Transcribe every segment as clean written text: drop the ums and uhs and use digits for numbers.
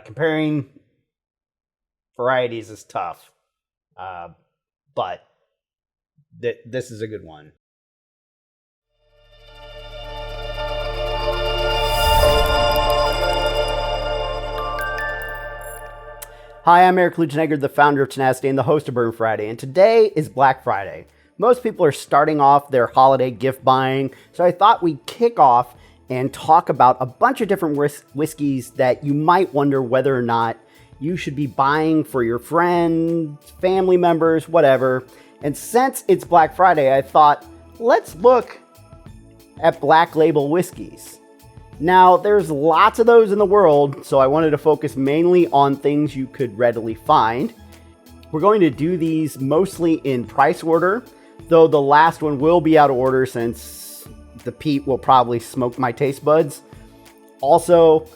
Comparing varieties is tough, but this is a good one. Hi, I'm Eric Lugenegger, the founder of Tenacity and the host of Bourbon Friday, and today is Black Friday. Most people are starting off their holiday gift buying, so I thought we'd kick off and talk about a bunch of different whiskeys that you might wonder whether or not you should be buying for your friends, family members, whatever. And since it's Black Friday, I thought, let's look at Black Label whiskeys. Now, there's lots of those in the world, so I wanted to focus mainly on things you could readily find. We're going to do these mostly in price order, though the last one will be out of order since the peat will probably smoke my taste buds. Also,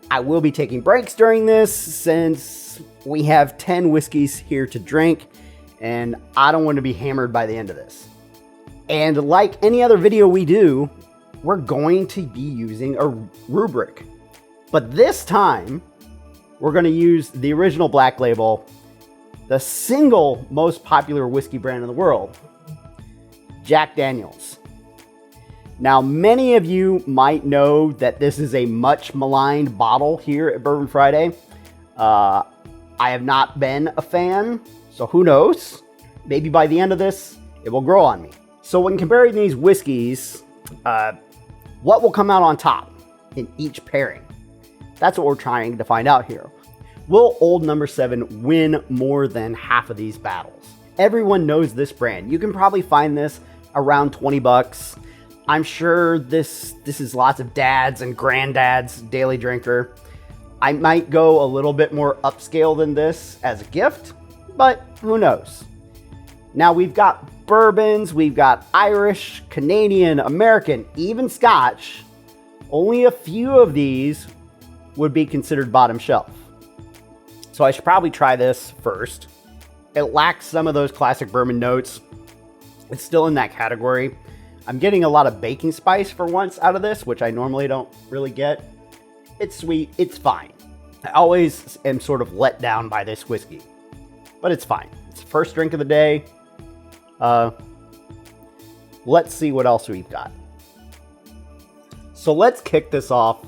I will be taking breaks during this since we have 10 whiskeys here to drink, and I don't want to be hammered by the end of this. And like any other video we do, we're going to be using a rubric. But this time, we're going to use the original Black Label, the single most popular whiskey brand in the world, Jack Daniel's. Now, many of you might know that this is a much maligned bottle here at Bourbon Friday. I have not been a fan, so who knows? Maybe by the end of this, it will grow on me. So when comparing these whiskeys, what will come out on top in each pairing? That's what we're trying to find out here. Will Old No. 7 win more than half of these battles? Everyone knows this brand. You can probably find this around 20 bucks. I'm sure this is lots of dads and granddads daily drinker. I might go a little bit more upscale than this as a gift, but who knows? Now we've got bourbons, we've got Irish, Canadian, American, even Scotch. Only a few of these would be considered bottom shelf. So I should probably try this first. It lacks some of those classic bourbon notes. It's still in that category. I'm getting a lot of baking spice for once out of this, which I normally don't really get. It's sweet, it's fine. I always am sort of let down by this whiskey, but it's fine. It's the first drink of the day. Let's see what else we've got. So let's kick this off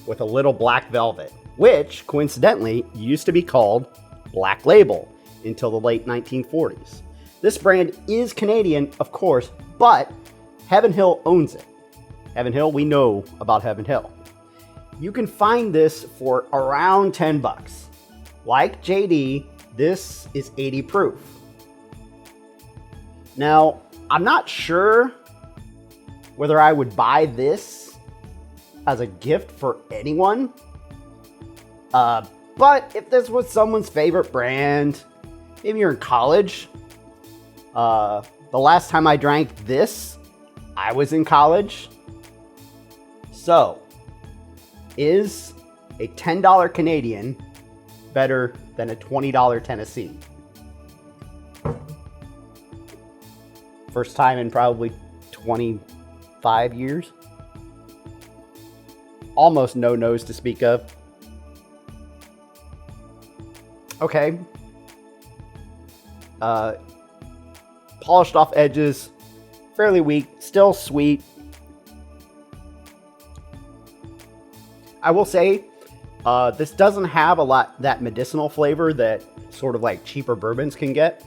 with a little Black Velvet, which coincidentally used to be called Black Label until the late 1940s. This brand is Canadian, of course, but Heaven Hill owns it. Heaven Hill, we know about Heaven Hill. You can find this for around 10 bucks. Like JD, this is 80 proof. Now, I'm not sure whether I would buy this as a gift for anyone. But if this was someone's favorite brand, maybe you're in college. The last time I drank this, I was in college. So, is a $10 Canadian better than a $20 Tennessee? First time in probably 25 years. Almost no nose to speak of. Okay. Polished off edges. Fairly weak. Still sweet. I will say, this doesn't have a lot that medicinal flavor that sort of like cheaper bourbons can get.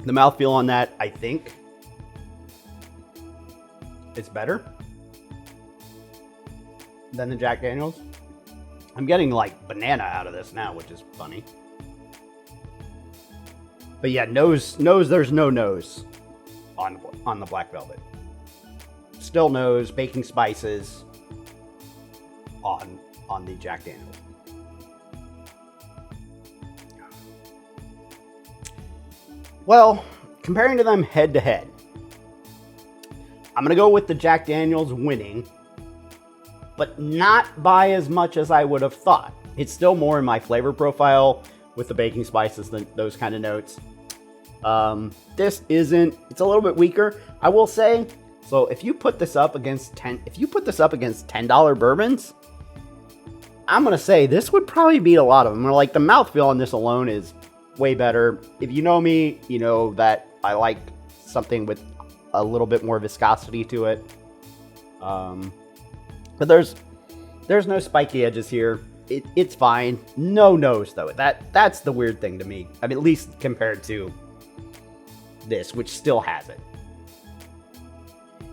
The mouthfeel on that, I think, is better than the Jack Daniel's. I'm getting like banana out of this now, which is funny. But yeah, nose, there's no nose on the Black Velvet. Still nose, baking spices on the Jack Daniel's. Well, comparing to them head to head, I'm going to go with the Jack Daniel's winning, but not by as much as I would have thought. It's still more in my flavor profile with the baking spices, those kind of notes. This isn't, it's a little bit weaker. I will say, So if you put this up against $10 bourbons, I'm gonna say this would probably beat a lot of them. Like, the mouthfeel on this alone is way better. If you know me, you know that I like something with a little bit more viscosity to it. But there's no spiky edges here. It's fine. No nose though. That's the weird thing to me. I mean, at least compared to this, which still has it.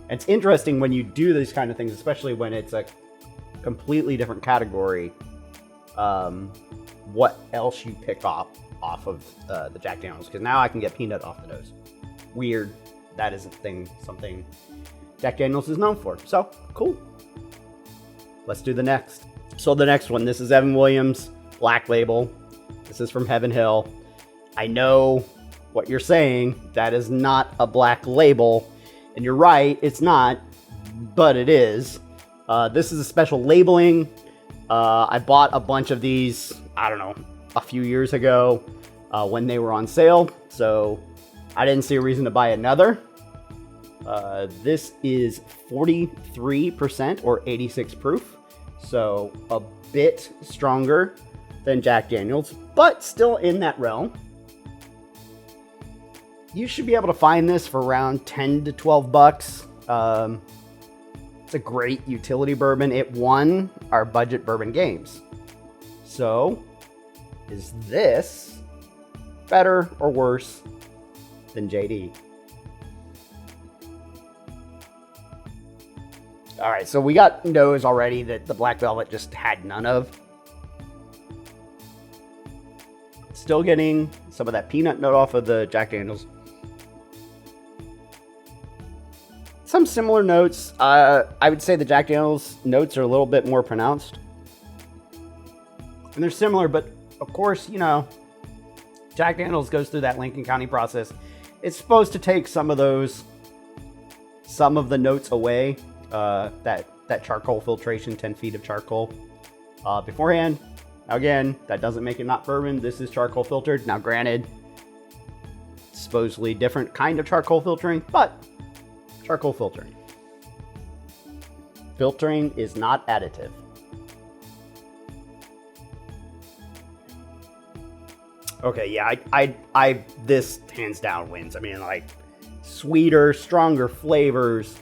It's interesting when you do these kind of things, especially when it's a completely different category, what else you pick off of the Jack Daniels, because now I can get peanut off the nose. Weird. That is something Jack Daniels is known for. So cool. Let's do the next. So the next one, this is Evan Williams Black Label. This is from Heaven Hill. I know what you're saying. That is not a Black Label. And you're right, it's not, but it is. This is a special labeling. I bought a bunch of these, I don't know, a few years ago when they were on sale. So I didn't see a reason to buy another. This is 43% or 86 proof. So a bit stronger than Jack Daniels, but still in that realm. You should be able to find this for around 10 to 12 bucks. It's a great utility bourbon. It won our budget bourbon games. So, is this better or worse than JD? All right, so we got nose already that the Black Velvet just had none of. Still getting some of that peanut note off of the Jack Daniels. Some similar notes. I would say the Jack Daniels notes are a little bit more pronounced. And they're similar, but of course, you know, Jack Daniels goes through that Lincoln County process. It's supposed to take some of the notes away. That charcoal filtration, 10 feet of charcoal beforehand. Now again, that doesn't make it not bourbon. This is charcoal filtered. Now granted, supposedly different kind of charcoal filtering, but charcoal filtering. Filtering is not additive. Okay, yeah, I this hands down wins. I mean, like, sweeter, stronger flavors.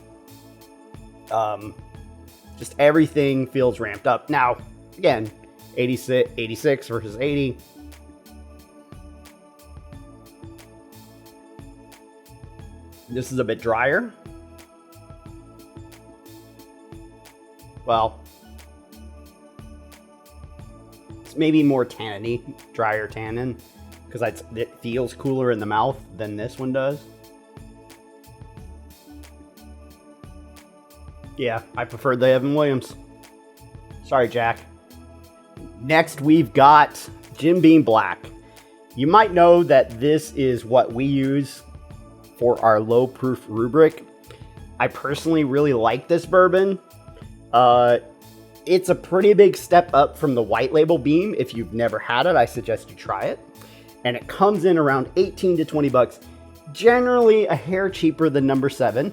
Just everything feels ramped up. Now, again, 86 versus 80. This is a bit drier. Well, it's maybe more tanniny, drier tannin, because it feels cooler in the mouth than this one does. Yeah, I prefer the Evan Williams. Sorry, Jack. Next, we've got Jim Beam Black. You might know that this is what we use for our low proof rubric. I personally really like this bourbon. It's a pretty big step up from the white label Beam. If you've never had it, I suggest you try it. And it comes in around 18 to 20 bucks. Generally a hair cheaper than number 7.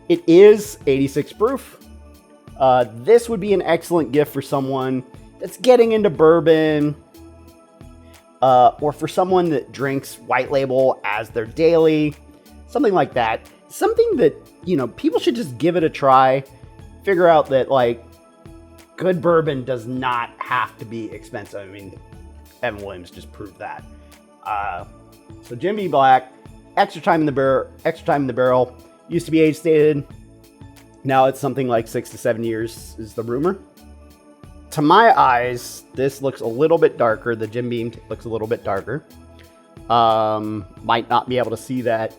It is 86 proof. This would be an excellent gift for someone that's getting into bourbon, or for someone that drinks white label as their daily, something like that. Something that, you know, people should just give it a try. Figure out that, like, good bourbon does not have to be expensive. I mean, Evan Williams just proved that. So Jim Beam Black, extra time in the barrel. Used to be age stated. Now it's something like 6 to 7 years is the rumor. To my eyes, this looks a little bit darker. The Jim Beam looks a little bit darker. Might not be able to see that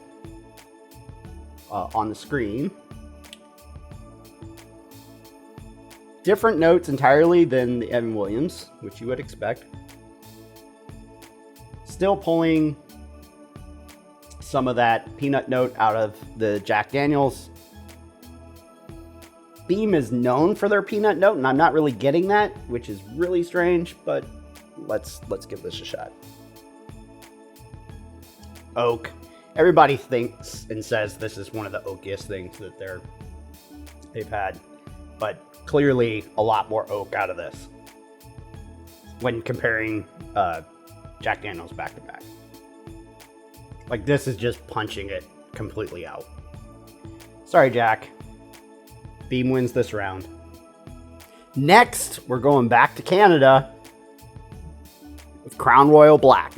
on the screen. Different notes entirely than the Evan Williams, which you would expect. Still pulling some of that peanut note out of the Jack Daniels. Beam is known for their peanut note, and I'm not really getting that, which is really strange, but let's give this a shot. Oak. Everybody thinks and says this is one of the oakiest things that they've had, but clearly a lot more oak out of this when comparing Jack Daniel's back to back. Like, this is just punching it completely out. Sorry, Jack. Beam wins this round. Next, we're going back to Canada with Crown Royal Black.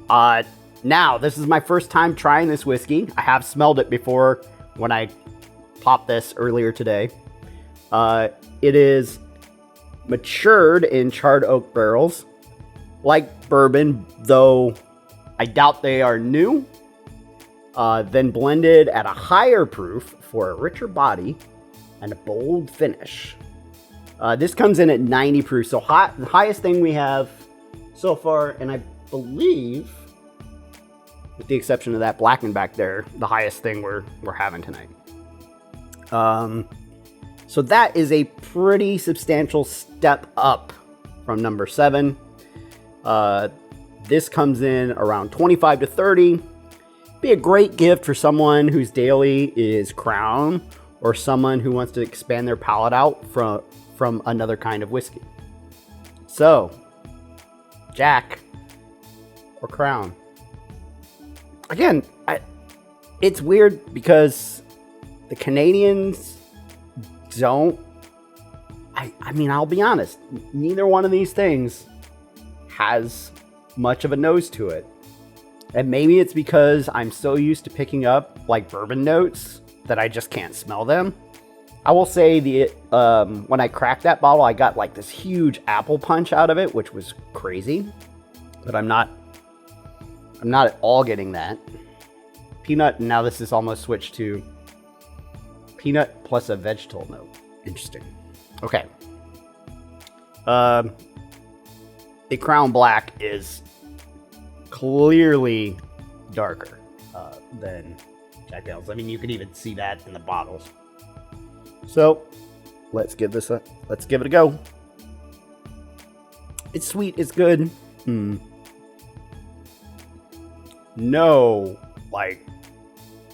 Now, this is my first time trying this whiskey. I have smelled it before when I popped this earlier today. It is matured in charred oak barrels, like bourbon, though I doubt they are new. Then blended at a higher proof for a richer body and a bold finish. This comes in at 90 proof, so the highest thing we have so far, and I believe, with the exception of that Blackened back there, the highest thing we're having tonight. So that is a pretty substantial step up from number 7. This comes in around 25 to 30. Be a great gift for someone whose daily is Crown, or someone who wants to expand their palate out from another kind of whiskey. So, Jack or Crown? Again, it's weird because the Canadians don't. I mean, I'll be honest. Neither one of these things has much of a nose to it. And maybe it's because I'm so used to picking up like bourbon notes that I just can't smell them. I will say when I cracked that bottle, I got like this huge apple punch out of it, which was crazy. But I'm not at all getting that. Peanut, now this is almost switched to peanut plus a vegetable note. Interesting. Okay. The Crown Black is clearly darker than Jack Daniel's. I mean, you can even see that in the bottles. So let's give it a go. It's sweet, it's good. No, like,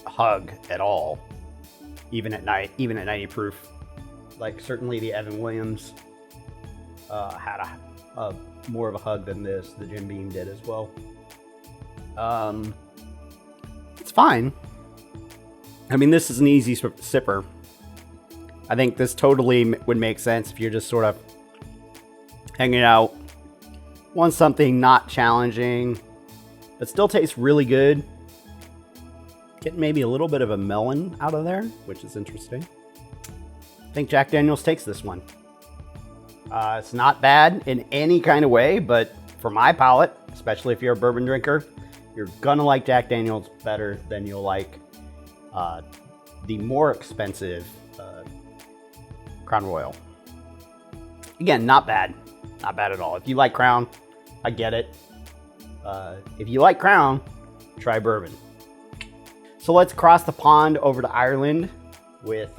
hug at all. Even at 90 proof. Like, certainly the Evan Williams had a more of a hug than this. The Jim Beam did as well. It's fine. I mean, this is an easy sipper. I think this totally would make sense if you're just sort of hanging out, want something not challenging, but still tastes really good. Getting maybe a little bit of a melon out of there, which is interesting. I think Jack Daniel's takes this one. It's not bad in any kind of way, but for my palate, especially if you're a bourbon drinker, you're gonna like Jack Daniel's better than you'll like the more expensive Crown Royal. Again, not bad. Not bad at all. If you like Crown, I get it. If you like Crown, try bourbon. So let's cross the pond over to Ireland with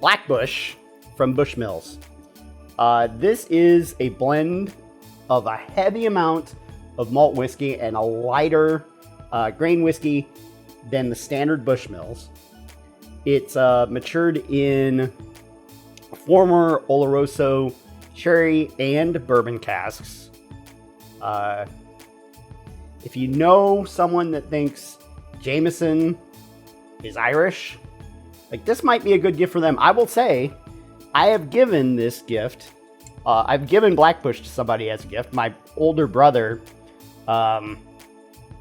Blackbush from Bushmills. This is a blend of a heavy amount of malt whiskey and a lighter grain whiskey than the standard Bushmills. It's matured in former Oloroso sherry and bourbon casks. If you know someone that thinks Jameson is Irish, like, this might be a good gift for them. I will say, I have given this gift. I've given Blackbush to somebody as a gift. My older brother,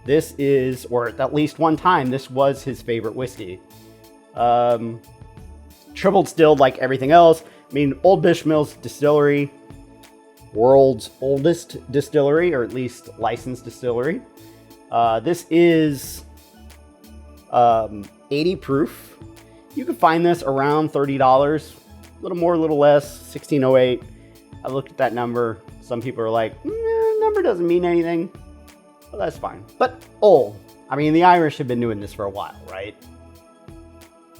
this is, or at least one time, this was his favorite whiskey. Triple distilled like everything else. I mean, Old Bushmills Distillery, world's oldest distillery, or at least licensed distillery. This is 80 proof. You can find this around $30. A little more, a little less, 1608. I looked at that number. Some people are like, number doesn't mean anything. Well, that's fine. But old. I mean, the Irish have been doing this for a while, right?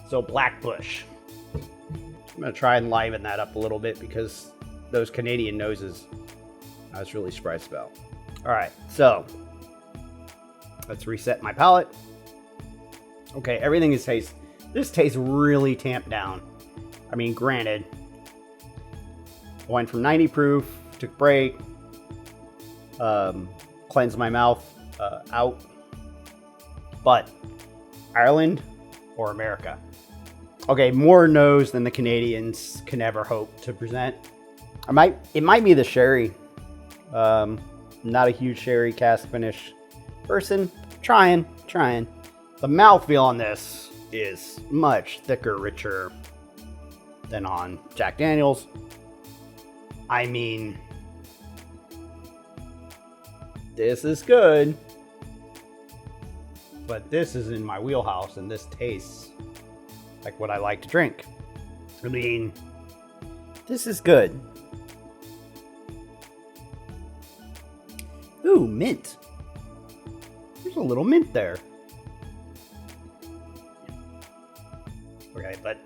So Blackbush. I'm going to try and liven that up a little bit because those Canadian noses, I was really surprised about. All right, so Let's reset my palate. Okay, everything is taste. This tastes really tamped down. I mean, granted, I went from 90 proof, took a break, cleansed my mouth out. But Ireland or America? Okay, more nose than the Canadians can ever hope to present. It might be the sherry. Not a huge sherry cask finish person. Trying. The mouthfeel on this is much thicker, richer than on Jack Daniel's. I mean, this is good, but this is in my wheelhouse, and this tastes like what I like to drink. I mean, this is good. Ooh, mint. There's a little mint there. Okay, but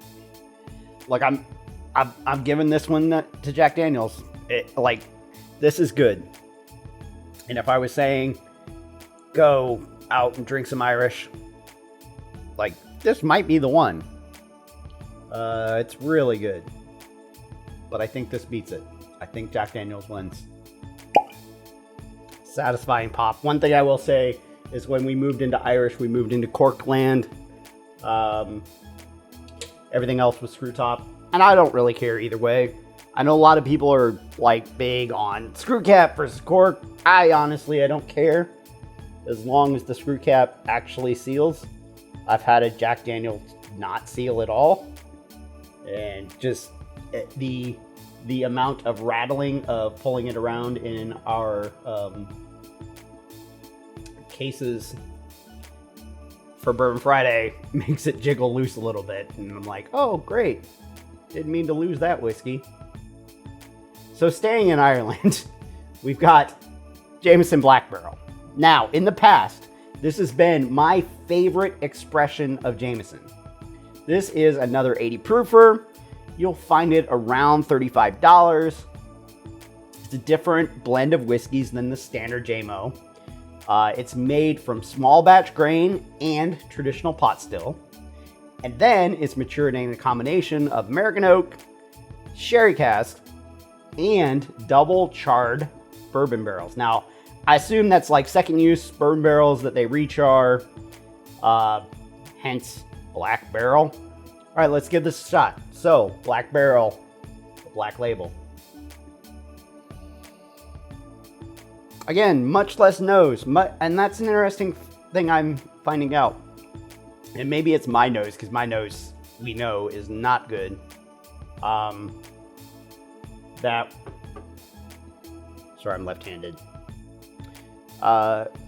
like I'm giving this one to Jack Daniel's. This is good. And if I was saying go out and drink some Irish, like this might be the one. It's really good. But I think this beats it. I think Jack Daniel's wins. Satisfying pop. One thing I will say is when we moved into Irish, we moved into Cork land. Everything else was screw top. And I don't really care either way. I know a lot of people are like big on screw cap versus cork. I don't care. As long as the screw cap actually seals. I've had a Jack Daniel's not seal at all. And just the amount of rattling of pulling it around in our cases for Bourbon Friday makes it jiggle loose a little bit. And I'm like, oh, great. Didn't mean to lose that whiskey. So staying in Ireland, we've got Jameson Black Barrel. Now, in the past, this has been my favorite expression of Jameson. This is another 80 proofer. You'll find it around $35. It's a different blend of whiskeys than the standard JMO. It's made from small batch grain and traditional pot still. And then it's matured in a combination of American oak, sherry cask, and double charred bourbon barrels. Now, I assume that's like second use bourbon barrels that they rechar, hence Black Barrel. All right, let's give this a shot. So, Black Barrel, Black Label. Again, much less nose, and that's an interesting thing I'm finding out. And maybe it's my nose, because my nose, we know, is not good. Sorry, I'm left-handed.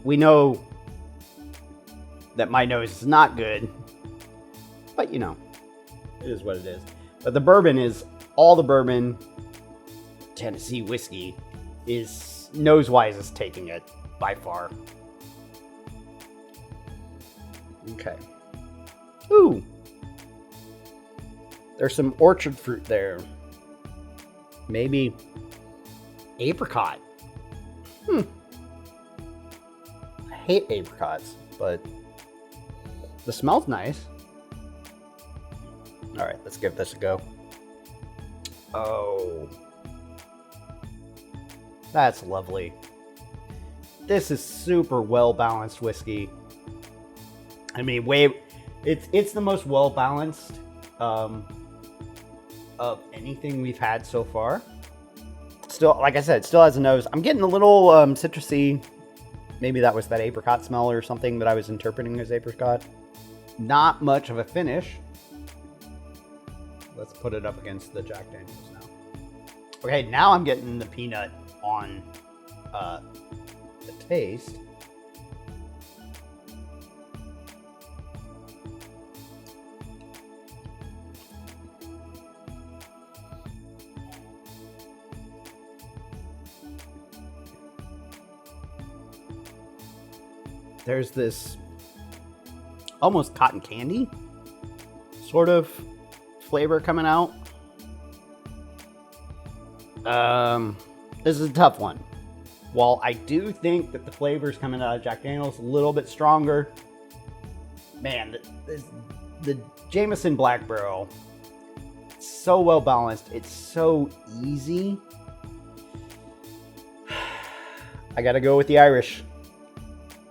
We know that my nose is not good, but you know, it is what it is. But the bourbon is, all the bourbon, Tennessee whiskey, is nose-wise is taking it by far. Okay. Ooh. There's some orchard fruit there. Maybe apricot. I hate apricots, but the smell's nice. All right, let's give this a go. Oh. That's lovely. This is super well-balanced whiskey. I mean, it's the most well-balanced of anything we've had so far. Still, like I said, still has a nose. I'm getting a little citrusy. Maybe that was that apricot smell or something that I was interpreting as apricot. Not much of a finish. Let's put it up against the Jack Daniel's now. Okay, now I'm getting the peanut on the taste. There's this almost cotton candy sort of flavor coming out. This is a tough one. while I do think that the flavors coming out of Jack Daniel's a little bit stronger, man, the Jameson Black Barrel, it's so well balanced. It's so easy. I gotta go with the Irish.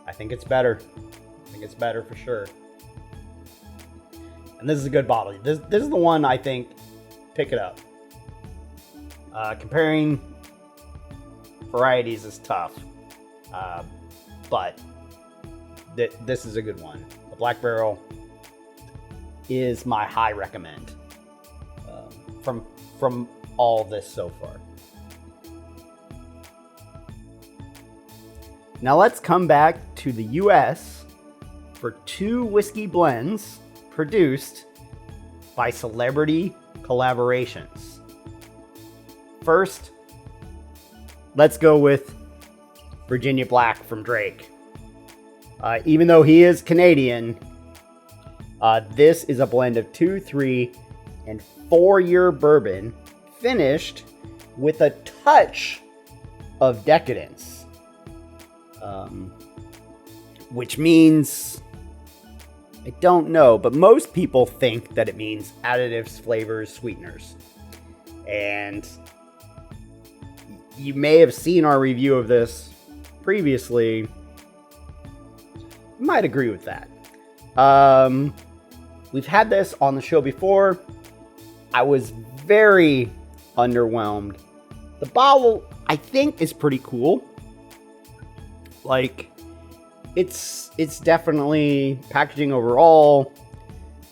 I think it's better. I think it's better for sure. And this is a good bottle. This is the one I think, pick it up. Comparing varieties is tough. But this is a good one. The Black Barrel is my high recommend from all of this so far. Now let's come back to the US for 2 whiskey blends produced by celebrity collaborations. First, let's go with Virginia Black from Drake. Even though he is Canadian, this is a blend of 2, 3, and 4-year bourbon finished with a touch of decadence. Which means, I don't know, but most people think that it means additives, flavors, sweeteners. And you may have seen our review of this previously. You might agree with that. We've had this on the show before. I was very underwhelmed. The bottle, I think, is pretty cool. Like, it's definitely packaging overall.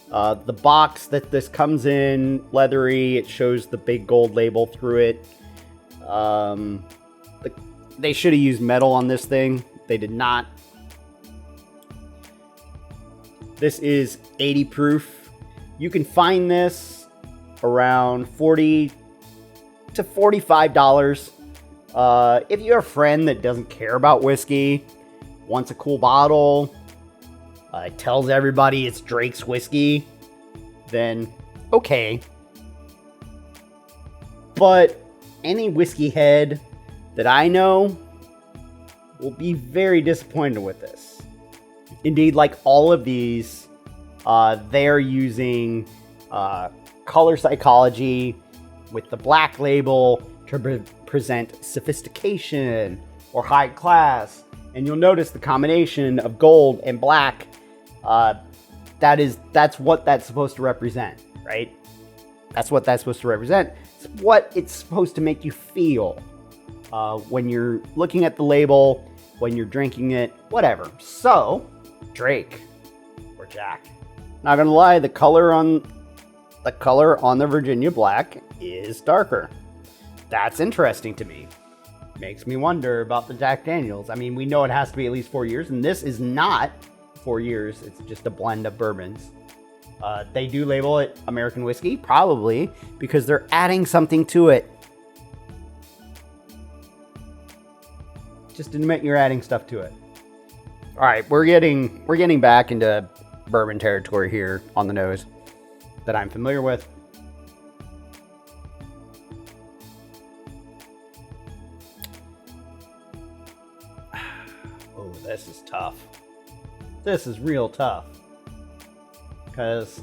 The box that this comes in, leathery. It shows the big gold label through it. They should have used metal on this thing. They did not. This is 80 proof. You can find this around $40 to $45. If you're a friend that doesn't care about whiskey, wants a cool bottle, tells everybody it's Drake's whiskey, then okay. But any whiskey head that I know will be very disappointed with this. Indeed, like all of these, they're using color psychology with the black label to present sophistication or high class. And you'll notice the combination of gold and black. That's what that's supposed to represent, right? That's what that's supposed to represent. It's what it's supposed to make you feel when you're looking at the label, when you're drinking it, whatever. So, Drake or Jack. Not gonna lie, the color on the Virginia Black is darker. That's interesting to me. Makes me wonder about the Jack Daniel's. I mean, we know it has to be at least 4 years, and this is not 4 years. It's just a blend of bourbons. They do label it American whiskey, probably because they're adding something to it. Just admit you're adding stuff to it. All right, we're getting back into bourbon territory here on the nose that I'm familiar with. Oh, this is tough. This is real tough. Because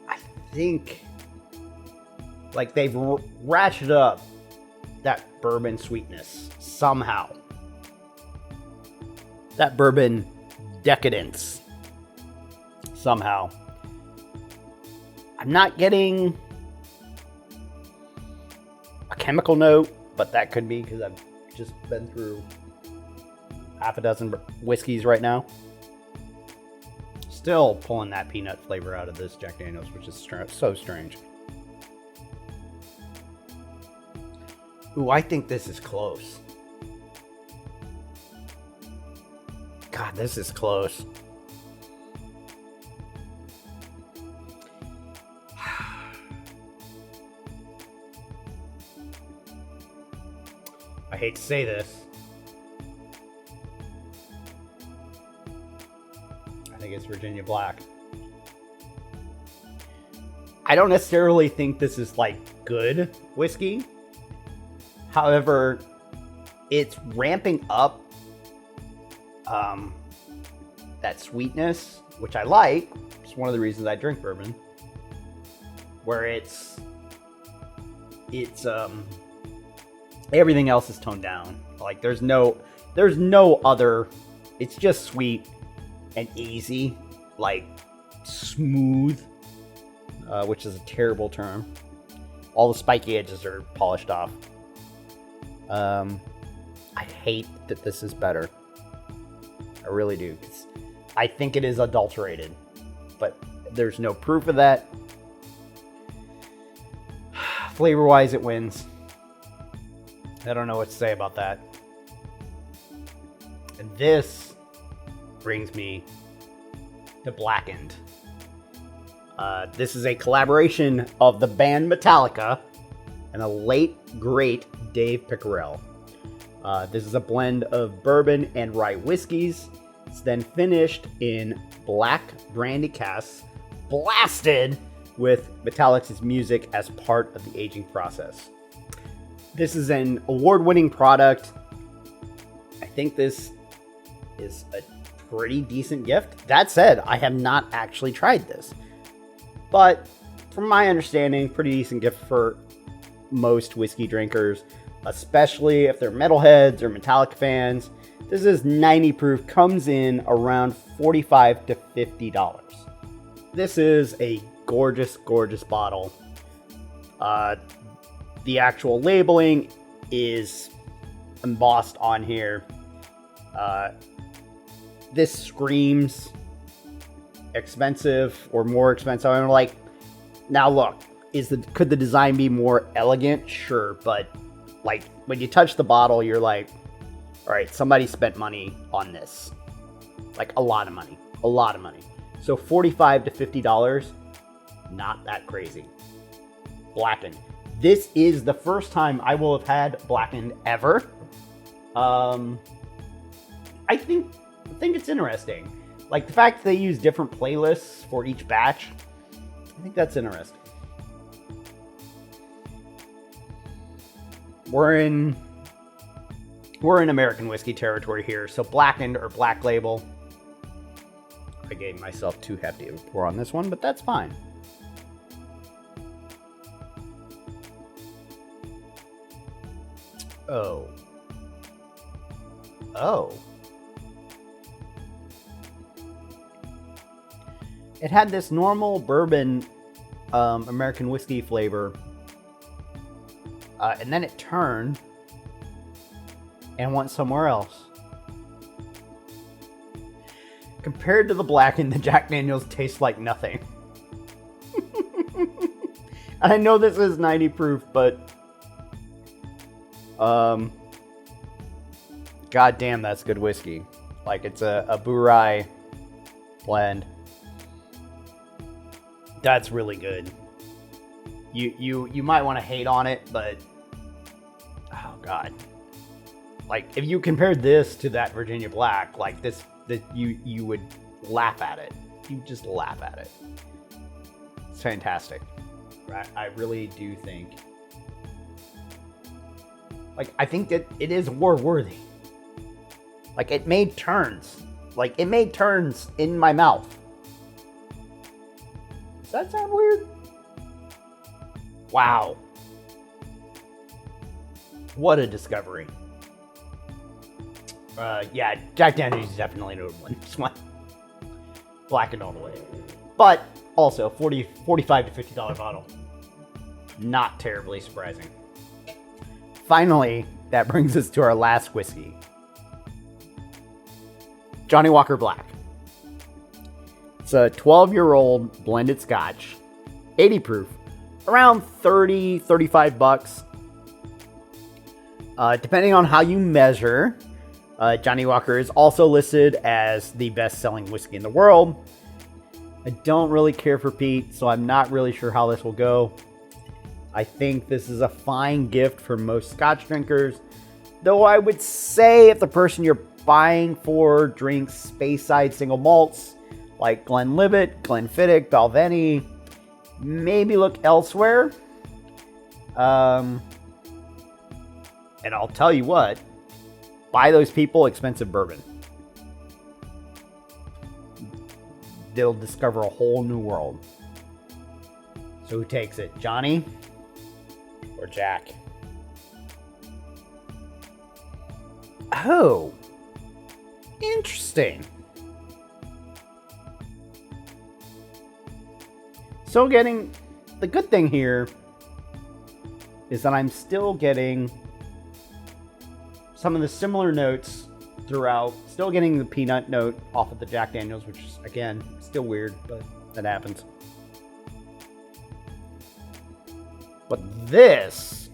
I think like they've ratcheted up that bourbon sweetness somehow. That bourbon decadence somehow. I'm not getting a chemical note, but that could be because I've just been through half a dozen whiskeys right now. Still pulling that peanut flavor out of this Jack Daniel's, which is so strange. Ooh, I think this is close. God, this is close. I hate to say this. I think it's Virginia Black. I don't necessarily think this is like good whiskey. However, it's ramping up that sweetness, which I like. It's one of the reasons I drink bourbon. Where it's everything else is toned down. Like there's no other. It's just sweet and easy, like smooth, which is a terrible term. All the spiky edges are polished off. I hate that this is better. I really do. 'Cause I think it is adulterated, but there's no proof of that. Flavor-wise, it wins. I don't know what to say about that. And this brings me to Blackened. This is a collaboration of the band Metallica and the late, great Dave Pickerell. This is a blend of bourbon and rye whiskeys. It's then finished in black brandy casks, blasted with Metallica's music as part of the aging process. This is an award-winning product. I think this is a pretty decent gift. That said, I have not actually tried this. But from my understanding, pretty decent gift for most whiskey drinkers, especially if they're metalheads or Metallica fans. This is 90 proof, comes in around $45 to $50. This is a gorgeous, gorgeous bottle. The actual labeling is embossed on here. This screams expensive or more expensive. I'm like, now look, could the design be more elegant? Sure, but like when you touch the bottle, you're like, all right, somebody spent money on this. Like a lot of money. So $45 to $50, not that crazy. Blackened. This is the first time I will have had Blackened ever. I think it's interesting. Like the fact that they use different playlists for each batch. I think that's interesting. We're in American whiskey territory here, so Blackened or Black Label. I gave myself too hefty of a pour on this one, but that's fine. Oh. It had this normal bourbon American whiskey flavor, and then it turned and went somewhere else. Compared to the Blackened, the Jack Daniel's tastes like nothing. And I know this is 90 proof, but god damn, that's good whiskey. Like it's a Burai blend. That's really good. You might want to hate on it, but oh god. Like if you compared this to that Virginia Black, like this you would laugh at it. You just laugh at it. It's fantastic. Right? I really do think. Like I think that it is war worthy. Like it made turns. Like it made turns in my mouth. Does that sound weird? Wow. What a discovery. Yeah, Jack Daniel's is definitely an one. Just one. Blackened all the way. But also $45 to $50 bottle. Not terribly surprising. Finally, that brings us to our last whiskey. Johnnie Walker Black. It's a 12-year-old blended scotch, 80 proof, around $35. Depending on how you measure, Johnnie Walker is also listed as the best-selling whiskey in the world. I don't really care for peat, so I'm not really sure how this will go. I think this is a fine gift for most scotch drinkers, though I would say if the person you're buying for drinks Speyside single malts like Glenlivet, Glenfiddich, Balvenie, maybe look elsewhere. And I'll tell you what, buy those people expensive bourbon. They'll discover a whole new world. So who takes it? Johnny or Jack? Oh, interesting. So the good thing here is that I'm still getting some of the similar notes throughout. Still getting the peanut note off of the Jack Daniels, which is, again, still weird, but that happens. But this,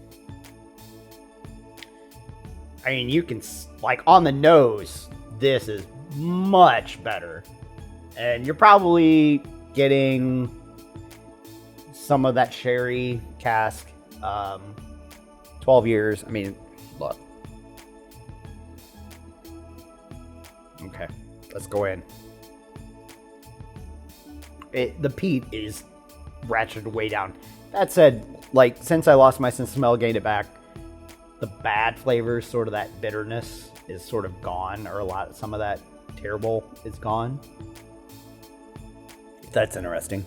I mean, you can, like, on the nose, this is much better. And you're probably getting some of that sherry cask, 12 years. I mean, look. Okay, let's go in. The peat is ratcheted way down. That said, like, since I lost my sense of smell, gained it back, the bad flavors, sort of that bitterness, is sort of gone, or some of that terrible is gone. That's interesting.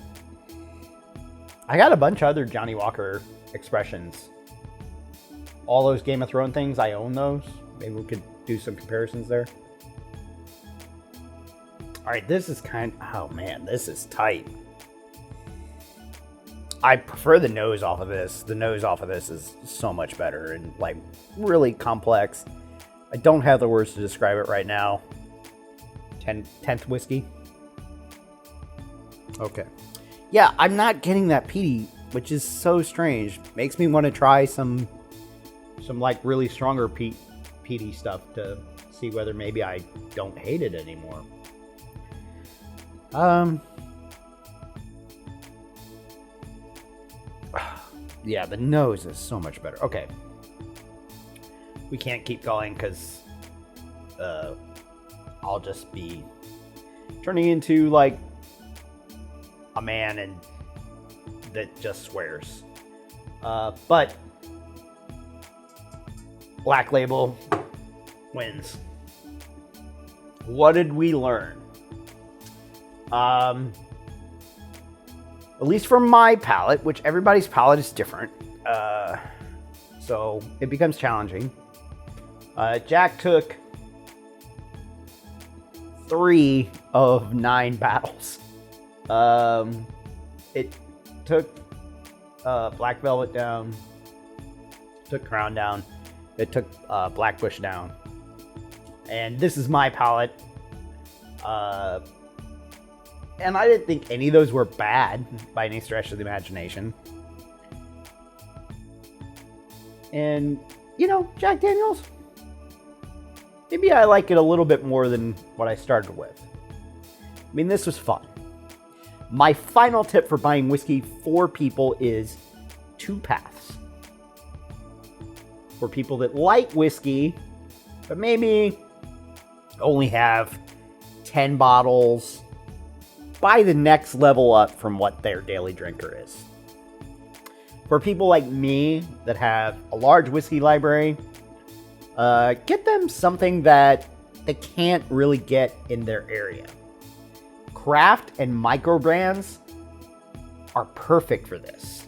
I got a bunch of other Johnnie Walker expressions. All those Game of Thrones things, I own those. Maybe we could do some comparisons there. Alright, this is oh man, this is tight. I prefer the nose off of this. The nose off of this is so much better and, like, really complex. I don't have the words to describe it right now. 10th whiskey. Okay. Yeah, I'm not getting that peaty, which is so strange. Makes me want to try some like really stronger peaty stuff to see whether maybe I don't hate it anymore. Yeah, the nose is so much better. Okay. We can't keep going because I'll just be turning into, like, a man and that just swears. But Black Label wins. What did we learn? At least from my palate, which everybody's palate is different, so it becomes challenging. Jack took 3 of 9 battles. It took Black Velvet down, took Crown down, it took Black Bush down, and this is my palate. And I didn't think any of those were bad by any stretch of the imagination. And, you know, Jack Daniels, maybe I like it a little bit more than what I started with. I mean, this was fun. My final tip for buying whiskey for people is 2 paths. For people that like whiskey, but maybe only have 10 bottles, buy the next level up from what their daily drinker is. For people like me that have a large whiskey library, get them something that they can't really get in their area. Craft and micro brands are perfect for this.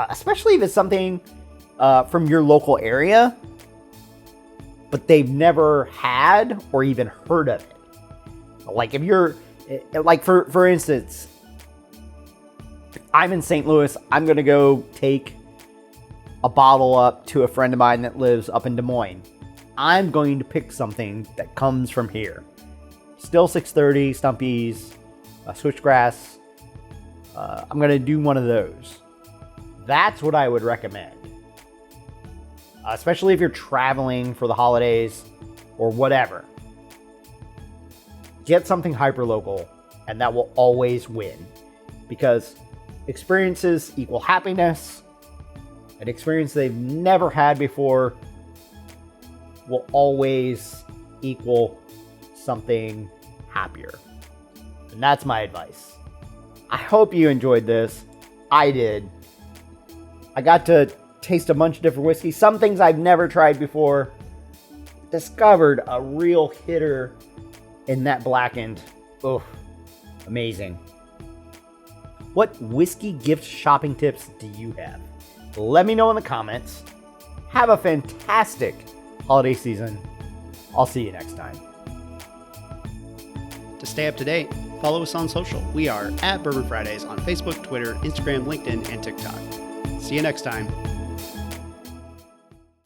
Especially if it's something from your local area, but they've never had or even heard of it. Like if you're, like for instance, I'm in St. Louis, I'm going to go take a bottle up to a friend of mine that lives up in Des Moines. I'm going to pick something that comes from here. Still 630, Stumpy's, Switchgrass. I'm going to do one of those. That's what I would recommend. Especially if you're traveling for the holidays or whatever. Get something hyper-local, and that will always win. Because experiences equal happiness. An experience they've never had before will always equal something happier. And that's my advice. I hope you enjoyed this. I did. I got to taste a bunch of different whiskeys. Some things I've never tried before. discovered a real hitter in that Blackened. Oh, amazing. What whiskey gift shopping tips do you have? Let me know in the comments. Have a fantastic holiday season. I'll see you next time. To stay up to date, follow us on social. We are at Bourbon Fridays on Facebook, Twitter, Instagram, LinkedIn, and TikTok. See you next time.